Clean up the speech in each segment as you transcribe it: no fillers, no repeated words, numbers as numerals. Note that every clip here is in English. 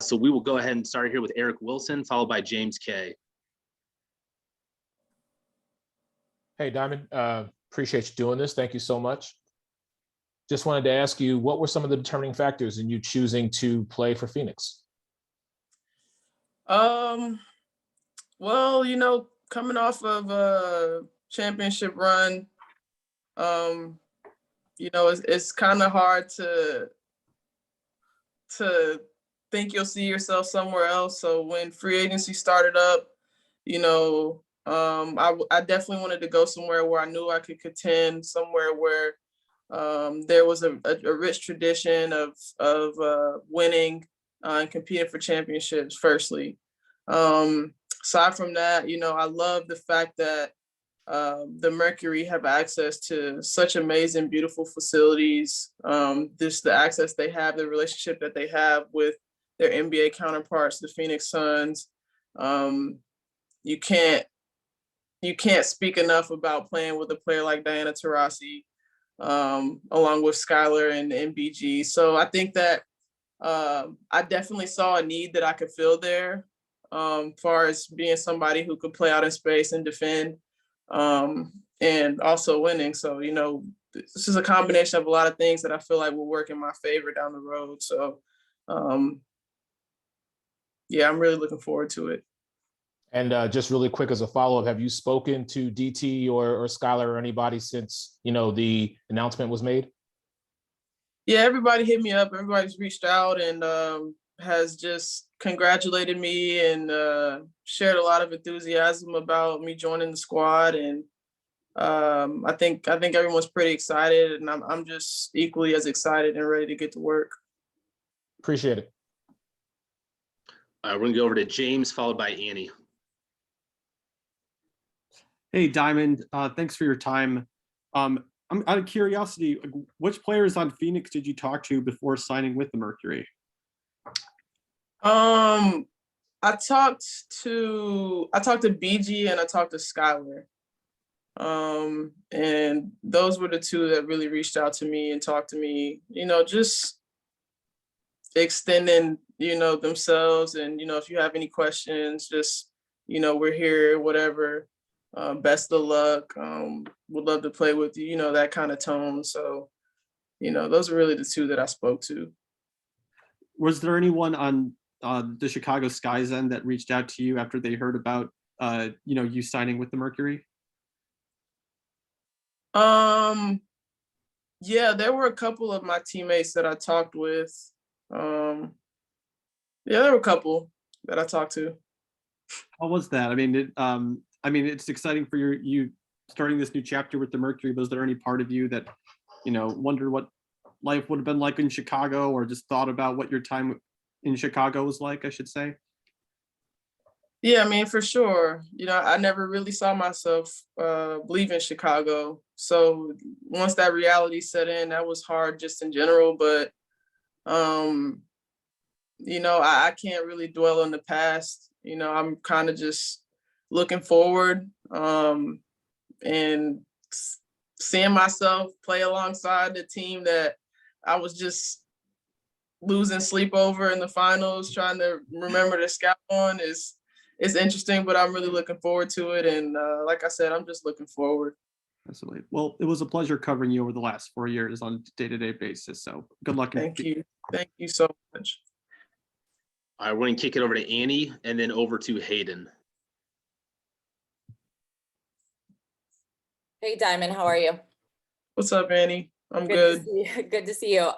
So we will go ahead and start here with Eric Wilson, followed by James K. Hey, Diamond, appreciate you doing this. Thank you so much. Just wanted to ask you, what were some of the determining factors in you choosing to play for Phoenix? Well, coming off of a championship run, it's kind of hard to think you'll see yourself somewhere else. So when free agency started up, I definitely wanted to go somewhere where I knew I could contend, somewhere where there was a rich tradition of winning and competing for championships, firstly. Aside from that, I love the fact that the Mercury have access to such amazing, beautiful facilities. The access they have, the relationship that they have with their NBA counterparts, the Phoenix Suns. You can't speak enough about playing with a player like Diana Taurasi, along with Skylar and MBG. So I think that I definitely saw a need that I could fill there, far as being somebody who could play out in space and defend, and also winning. So, this is a combination of a lot of things that I feel like will work in my favor down the road. So, yeah, I'm really looking forward to it. And just really quick as a follow-up, have you spoken to DT or Skylar or anybody since, the announcement was made? Yeah, everybody hit me up. Everybody's reached out and has just congratulated me and shared a lot of enthusiasm about me joining the squad. And I think everyone's pretty excited, and I'm just equally as excited and ready to get to work. Appreciate it. We're going to go over to James, followed by Annie. Hey, Diamond, thanks for your time. I'm out of curiosity, which players on Phoenix did you talk to before signing with the Mercury? I talked to BG and I talked to Skylar. And those were the two that really reached out to me and talked to me, just extending, themselves. And, if you have any questions, just, we're here, whatever. Best of luck. Would love to play with you, that kind of tone. So, those are really the two that I spoke to. Was there anyone on the Chicago Sky's end that reached out to you after they heard about, you signing with the Mercury? Yeah, there were a couple of my teammates that I talked with. Yeah, there were a couple that I talked to. How was that? I mean, it's exciting for you starting this new chapter with the Mercury. Was there any part of you that, wondered what life would have been like in Chicago, or just thought about what your time in Chicago was like, I should say? Yeah, for sure. I never really saw myself leaving Chicago. So once that reality set in, that was hard just in general. But, I can't really dwell on the past. I'm kind of just looking forward and seeing myself play alongside the team that I was just losing sleep over in the finals, trying to remember to scout on is interesting, but I'm really looking forward to it. And like I said, I'm just looking forward. Absolutely. Well, it was a pleasure covering you over the last 4 years on a day-to-day basis. So good luck. Thank you. Thank you so much. All right, we're going to kick it over to Annie and then over to Hayden. Hey, Diamond, how are you? What's up, Annie? I'm good. Good to see you.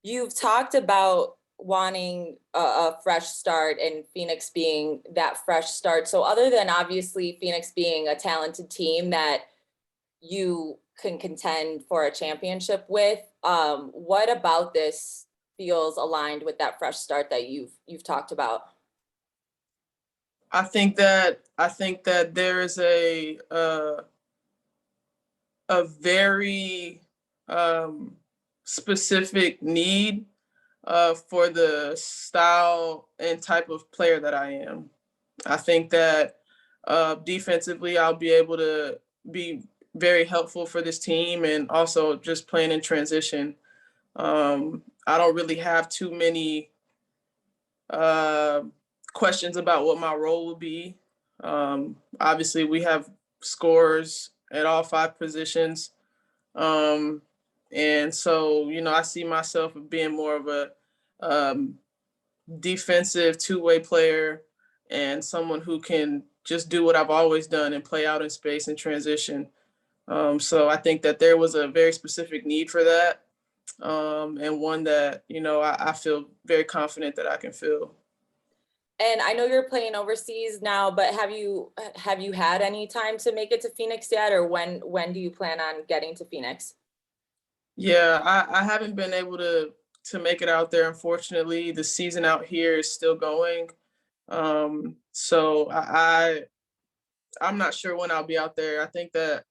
You've talked about wanting a fresh start and Phoenix being that fresh start. So other than obviously Phoenix being a talented team that you can contend for a championship with, what about this feels aligned with that fresh start that you've talked about? I think that there is a very specific need for the style and type of player that I am. I think that defensively, I'll be able to be very helpful for this team, and also just playing in transition. I don't really have too many questions about what my role will be. Obviously, we have scorers at all 5 positions. And so, I see myself being more of a defensive 2-way player and someone who can just do what I've always done and play out in space and transition. So I think that there was a very specific need for that, and one that, I feel very confident that I can fill. And I know you're playing overseas now, but have you had any time to make it to Phoenix yet, or when do you plan on getting to Phoenix? Yeah, I haven't been able to make it out there. Unfortunately, the season out here is still going. So I'm not sure when I'll be out there. I think that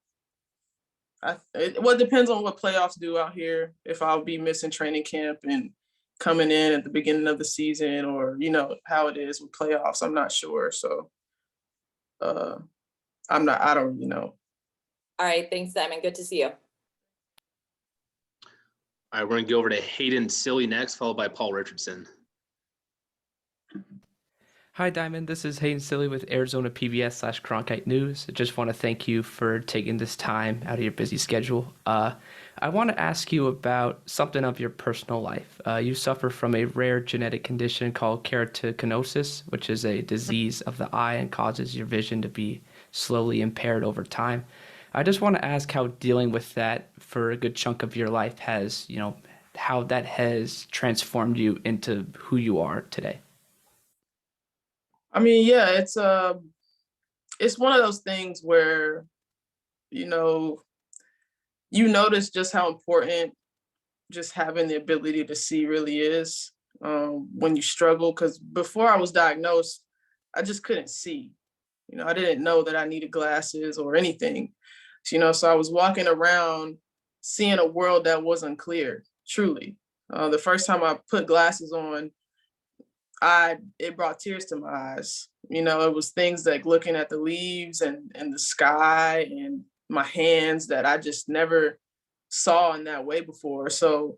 it depends on what playoffs do out here. If I'll be missing training camp and coming in at the beginning of the season, or how it is with playoffs, I'm not sure. So I don't really know. All right, thanks, Simon. Good to see you. All right, we're gonna go over to Hayden Silly next, followed by Paul Richardson. Hi, Diamond. This is Hayden Silly with Arizona PBS/Cronkite News. I just want to thank you for taking this time out of your busy schedule. I want to ask you about something of your personal life. You suffer from a rare genetic condition called keratinosis, which is a disease of the eye and causes your vision to be slowly impaired over time. I just want to ask how dealing with that for a good chunk of your life has, how that has transformed you into who you are today. I mean, yeah, it's one of those things where, you notice just how important just having the ability to see really is, when you struggle. Because before I was diagnosed, I just couldn't see. I didn't know that I needed glasses or anything. So I was walking around seeing a world that wasn't clear, truly. The first time I put glasses on, it brought tears to my eyes. It was things like looking at the leaves and the sky and my hands that I just never saw in that way before. So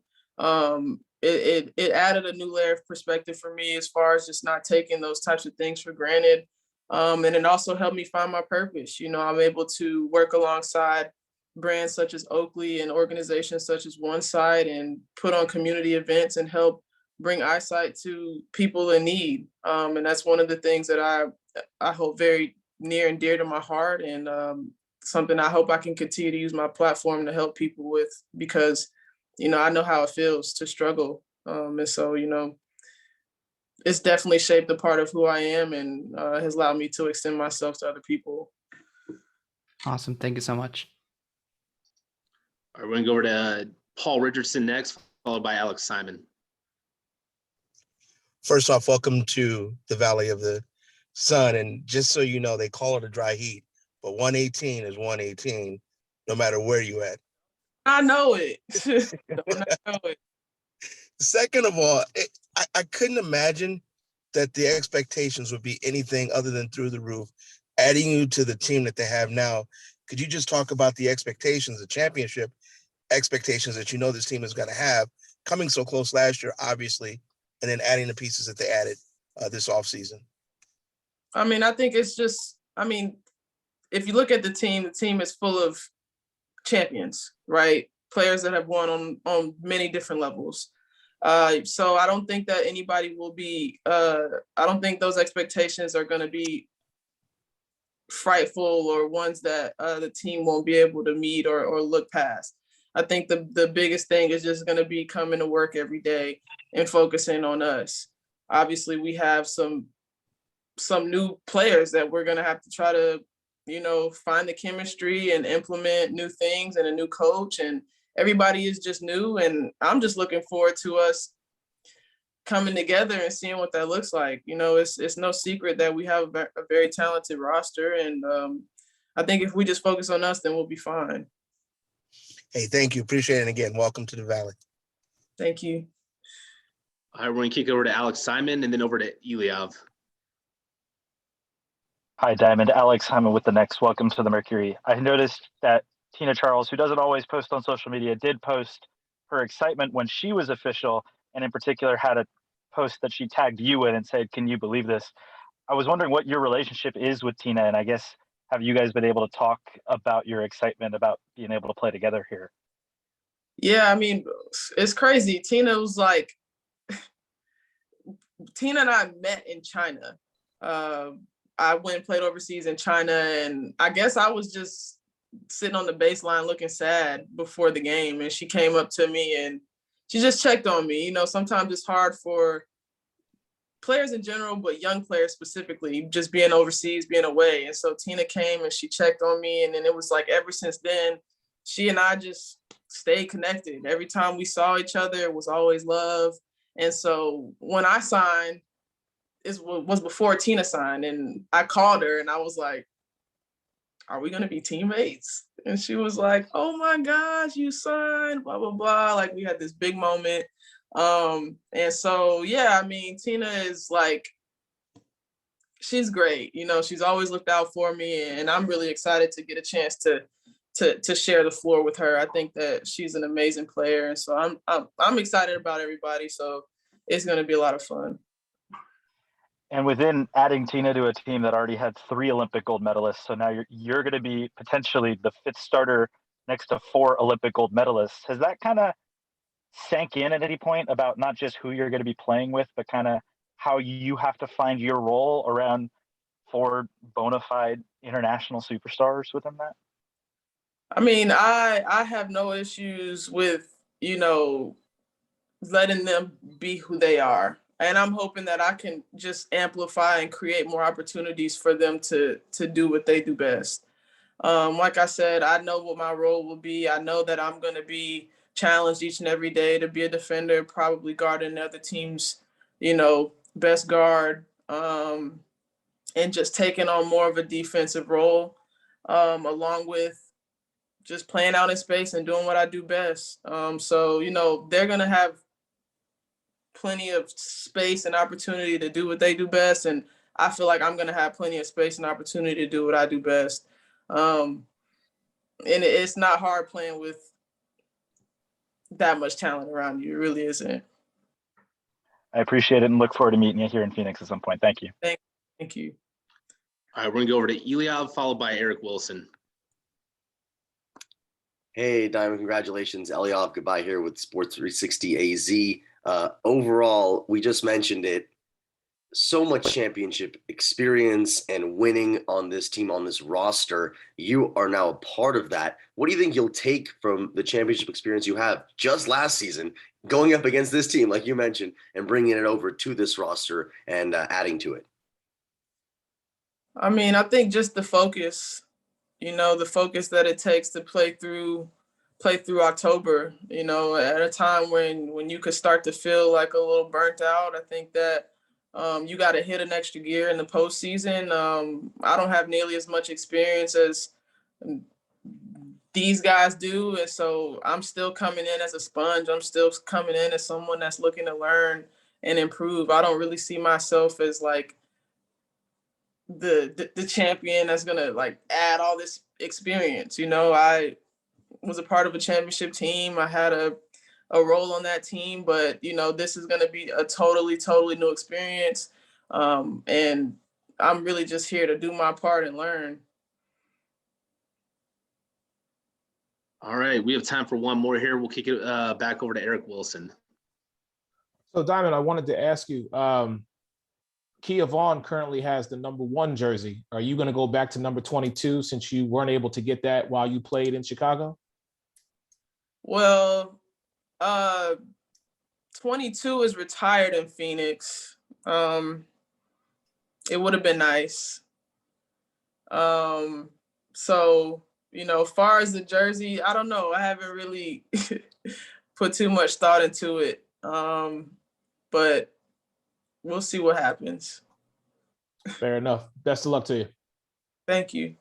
it added a new layer of perspective for me as far as just not taking those types of things for granted. And it also helped me find my purpose. I'm able to work alongside brands such as Oakley and organizations such as One Sight and put on community events and help bring eyesight to people in need. And that's one of the things that I hold very near and dear to my heart, and something I hope I can continue to use my platform to help people with, because, I know how it feels to struggle. And so, it's definitely shaped a part of who I am, and has allowed me to extend myself to other people. Awesome. Thank you so much. All right, we're gonna go over to Paul Richardson next, followed by Alex Simon. First off, welcome to the Valley of the Sun. And just so you know, they call it a dry heat, but 118 is 118, no matter where you at. I know it. I know it. Second of all, I couldn't imagine that the expectations would be anything other than through the roof. Adding you to the team that they have now, could you just talk about the expectations, the championship expectations that this team is going to have, coming so close last year, obviously, and then adding the pieces that they added this offseason? I mean, I think it's just, if you look at the team is full of champions, right? Players that have won on many different levels. So I don't think that anybody will be, I don't think those expectations are going to be frightful or ones that the team won't be able to meet or look past. I think the biggest thing is just going to be coming to work every day and focusing on us. Obviously, we have some new players that we're going to have to try to, find the chemistry and implement new things, and a new coach, and everybody is just new. And I'm just looking forward to us coming together and seeing what that looks like. It's no secret that we have a very talented roster. And I think if we just focus on us, then we'll be fine. Hey, thank you. Appreciate it. And again, welcome to the Valley. Thank you. All right, we're going to kick it over to Alex Simon and then over to Eliav. Hi, Diamond. Alex Hyman with the Next. Welcome to the Mercury. I noticed that Tina Charles, who doesn't always post on social media, did post her excitement when she was official, and in particular had a post that she tagged you in and said, "Can you believe this?" I was wondering what your relationship is with Tina, and I guess have you guys been able to talk about your excitement about being able to play together here? Yeah, I mean, it's crazy. Tina was like, Tina and I met in China. I went and played overseas in China, and I guess I was just sitting on the baseline looking sad before the game, and she came up to me and she just checked on me. You know, sometimes it's hard for players in general, but young players specifically, just being overseas, being away. And so Tina came and she checked on me, and then it was like ever since then, she and I just stayed connected. Every time we saw each other, it was always love. And so when I signed, it was before Tina signed, and I called her and I was like, "Are we gonna be teammates?" And she was like, "Oh my gosh, you signed, blah, blah, blah." Like we had this big moment. And so, yeah, I mean, Tina is like, she's great. You know, she's always looked out for me, and I'm really excited to get a chance to share the floor with her. I think that she's an amazing player. And so I'm excited about everybody. So it's going to be a lot of fun. And within adding Tina to a team that already had 3 Olympic gold medalists, so now you're going to be potentially the 5th starter next to 4 Olympic gold medalists. Has that kind of sank in at any point about not just who you're going to be playing with, but kind of how you have to find your role around 4 bona fide international superstars within that? I mean, I have no issues with, you know, letting them be who they are. And I'm hoping that I can just amplify and create more opportunities for them to do what they do best. Like I said, I know what my role will be. I know that I'm going to be challenged each and every day to be a defender, probably guarding the other team's, you know, best guard, and just taking on more of a defensive role, along with just playing out in space and doing what I do best. So, you know, they're going to have plenty of space and opportunity to do what they do best. And I feel like I'm going to have plenty of space and opportunity to do what I do best. And it's not hard playing with that much talent around you. It really isn't. I appreciate it and look forward to meeting you here in Phoenix at some point. Thank you. Thank you. All right, we're gonna go over to Eliab, followed by Eric Wilson. Hey, Diamond, congratulations. Eliab, goodbye here with Sports 360 AZ. Overall, we just mentioned it. So much championship experience and winning on this team, on this roster. You are now a part of that. What do you think you'll take from the championship experience you have just last season, going up against this team, like you mentioned, and bringing it over to this roster and adding to it? I mean, I think just the focus, you know, the focus that it takes to play through October, you know, at a time when you could start to feel like a little burnt out. I think that you got to hit an extra gear in the postseason. I don't have nearly as much experience as these guys do. And so I'm still coming in as a sponge. I'm still coming in as someone that's looking to learn and improve. I don't really see myself as like the champion that's gonna like add all this experience. You know, I was a part of a championship team. I had a role on that team, but you know, this is gonna be a totally new experience. And I'm really just here to do my part and learn. All right, we have time for one more here. We'll kick it back over to Eric Wilson. So Diamond, I wanted to ask you, Kia Vaughn currently has the #1 jersey. Are you going to go back to number 22 since you weren't able to get that while you played in Chicago? Well, 22 is retired in Phoenix. It would have been nice. So, you know, as far as the jersey, I don't know. I haven't really put too much thought into it. But we'll see what happens. Fair enough. Best of luck to you. Thank you.